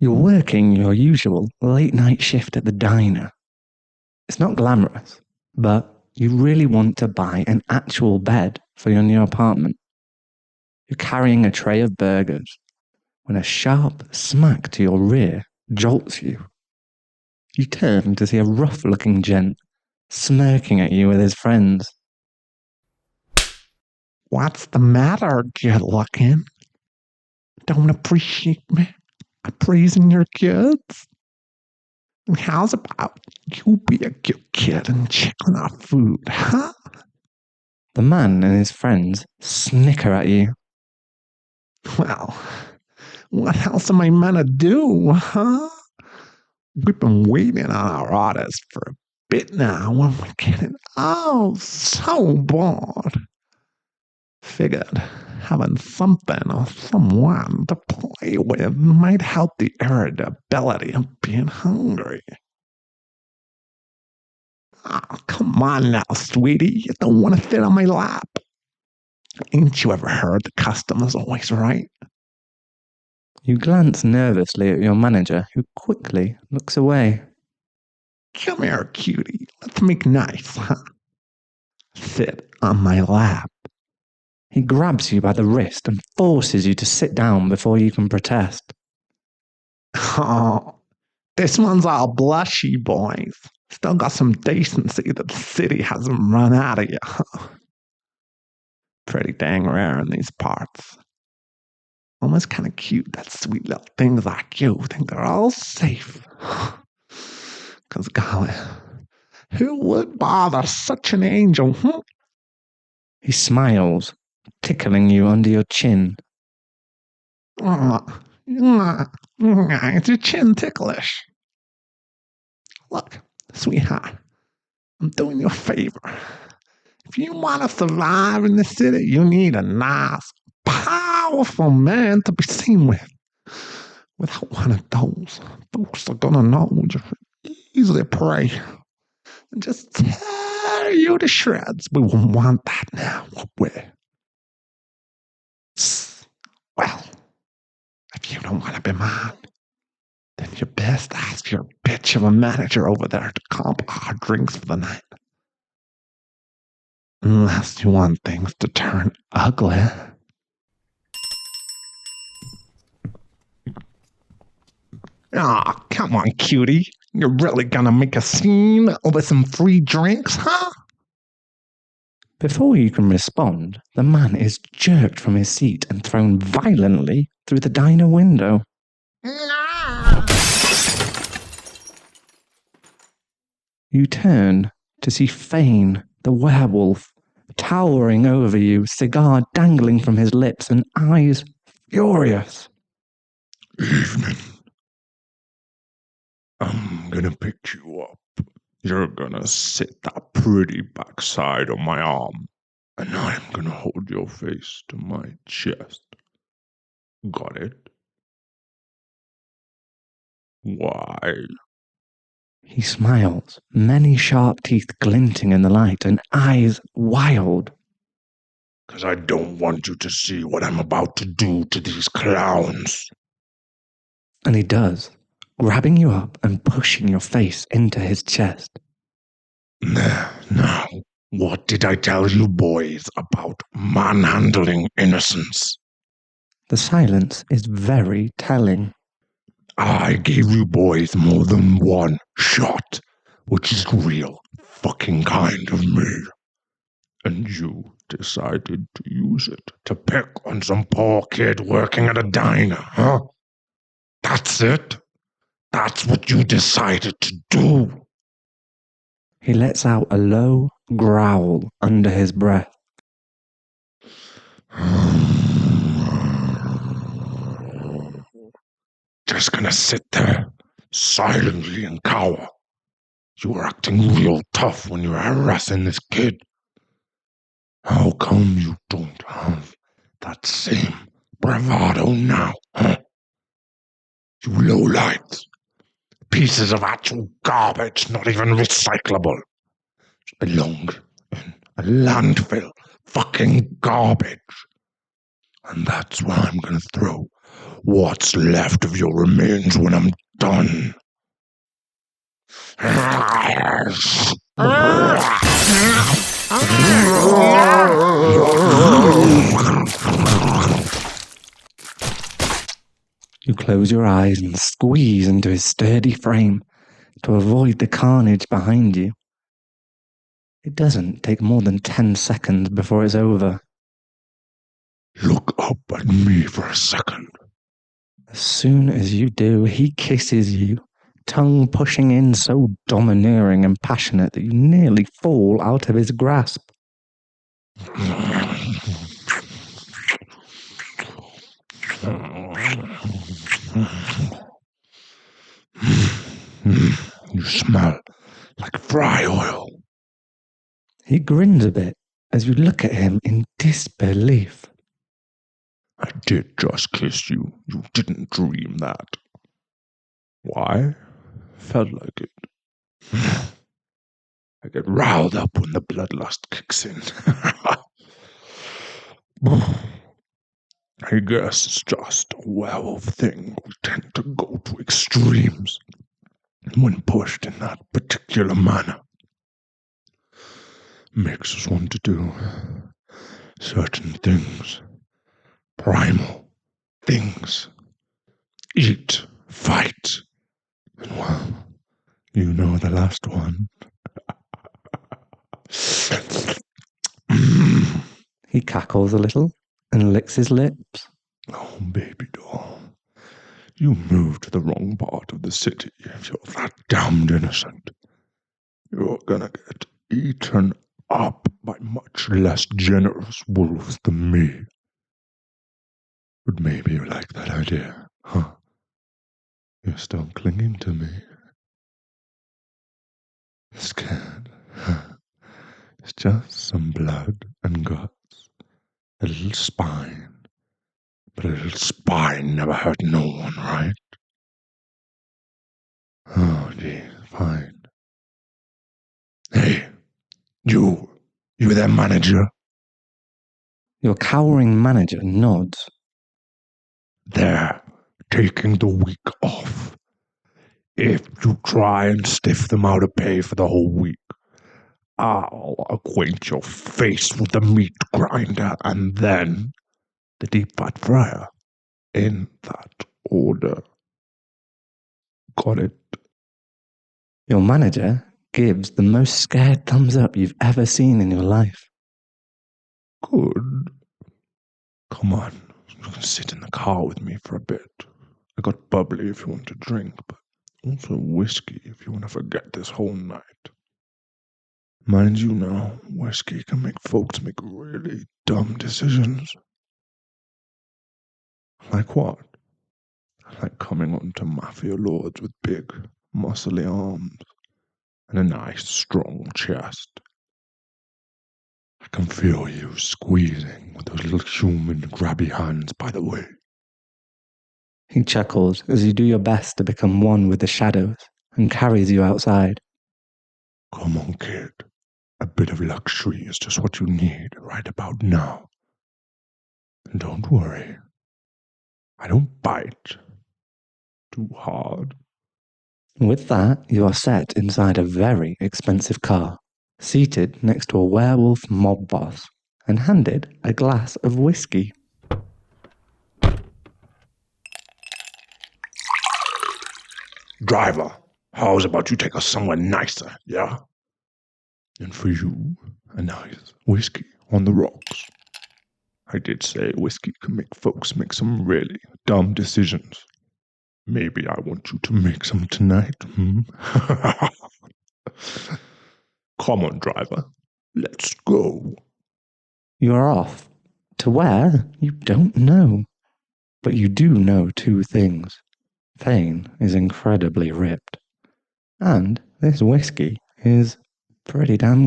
You're working your usual late-night shift at the diner. It's not glamorous, but you really want to buy an actual bed for your new apartment. You're carrying a tray of burgers when a sharp smack to your rear jolts you. You turn to see a rough-looking gent smirking at you with his friends. What's the matter, good looking? Don't appreciate me praising your kids? And how's about you be a good kid and check on our food, huh? The man and his friends snicker at you. Well, what else am I meant to do, huh? We've been waiting on our orders for a bit now and we're getting so bored. Figured having something or someone to play with might help the irritability of being hungry. Oh, come on now, sweetie. You don't want to sit on my lap. Ain't you ever heard the customer's always right? You glance nervously at your manager, who quickly looks away. Come here, cutie. Let's make nice, huh? Sit on my lap. He grabs you by the wrist and forces you to sit down before you can protest. Oh, this one's all blushy, boys. Still got some decency that the city hasn't run out of you. Pretty dang rare in these parts. Almost kind of cute that sweet little things like you think they're all safe. Because, golly, who would bother such an angel? He smiles, tickling you under your chin. Is your chin ticklish? Look, sweetheart, I'm doing you a favor. If you want to survive in the city, you need a nice, powerful man to be seen with. Without one of those, folks are gonna know you're easily prey and just tear you to shreds. We won't want that now, would we? Well, if you don't want to be mine, then you best ask your bitch of a manager over there to comp our drinks for the night. Unless you want things to turn ugly. Aw, come on, cutie. You're really gonna make a scene over some free drinks, huh? Before you can respond, the man is jerked from his seat and thrown violently through the diner window. No! You turn to see Fane, the werewolf, towering over you, cigar dangling from his lips and eyes furious. Evening. I'm gonna pick you up. You're gonna sit that pretty backside on my arm, and I'm gonna hold your face to my chest. Got it? Why? He smiles, many sharp teeth glinting in the light and eyes wild. 'Cause I don't want you to see what I'm about to do to these clowns. And he does, grabbing you up and pushing your face into his chest. Now, what did I tell you boys about manhandling innocence? The silence is very telling. I gave you boys more than one shot, which is real fucking kind of me. And you decided to use it to pick on some poor kid working at a diner, huh? That's it? That's what you decided to do? He lets out a low growl under his breath. Just gonna sit there, silently and cower. You were acting real tough when you were harassing this kid. How come you don't have that same bravado now, huh? You lowlights. Pieces of actual garbage, not even recyclable. Belong in a landfill. Fucking garbage. And that's where I'm gonna throw what's left of your remains when I'm done. You close your eyes and squeeze into his sturdy frame to avoid the carnage behind you. It doesn't take more than 10 seconds before it's over. Look up at me for a second. As soon as you do, he kisses you, tongue pushing in so domineering and passionate that you nearly fall out of his grasp. You smell like fry oil. He grins a bit as you look at him in disbelief. I did just kiss you. You didn't dream that. Why? Felt like it. I get riled up when the bloodlust kicks in. I guess it's just a werewolf thing. We tend to go to extremes when pushed in that particular manner. Makes us want to do certain things. Primal things. Eat, fight. And well, you know the last one. He cackles a little and licks his lips. Oh, baby doll. You moved to the wrong part of the city if you're that damned innocent. You're gonna get eaten up by much less generous wolves than me. But maybe you like that idea, huh? You're still clinging to me. You're scared. It's just some blood and guts. A little spine. But a little spine never hurt no one, right? Oh, gee, fine. Hey, you there, manager? Your cowering manager nods. They're taking the week off. If you try and stiff them out of pay for the whole week, I'll acquaint your face with the meat grinder and then the deep fat fryer. In that order. Got it? Your manager gives the most scared thumbs up you've ever seen in your life. Good. Come on, you can sit in the car with me for a bit. I got bubbly if you want to drink, but also whiskey if you want to forget this whole night. Mind you now, whiskey can make folks make really dumb decisions. Like what? Like coming on to Mafia lords with big, muscly arms and a nice, strong chest. I can feel you squeezing with those little human grabby hands, by the way. He chuckles as you do your best to become one with the shadows and carries you outside. Come on, kid. A bit of luxury is just what you need right about now. And don't worry. I don't bite too hard. With that, you are set inside a very expensive car, seated next to a werewolf mob boss, and handed a glass of whiskey. Driver, how's about you take us somewhere nicer, yeah? And for you, a nice whiskey on the rocks. I did say whiskey can make folks make some really dumb decisions. Maybe I want you to make some tonight, Come on, driver. Let's go. You are off. To where? You don't know. But you do know two things. Thane is incredibly ripped. And this whiskey is pretty damn good.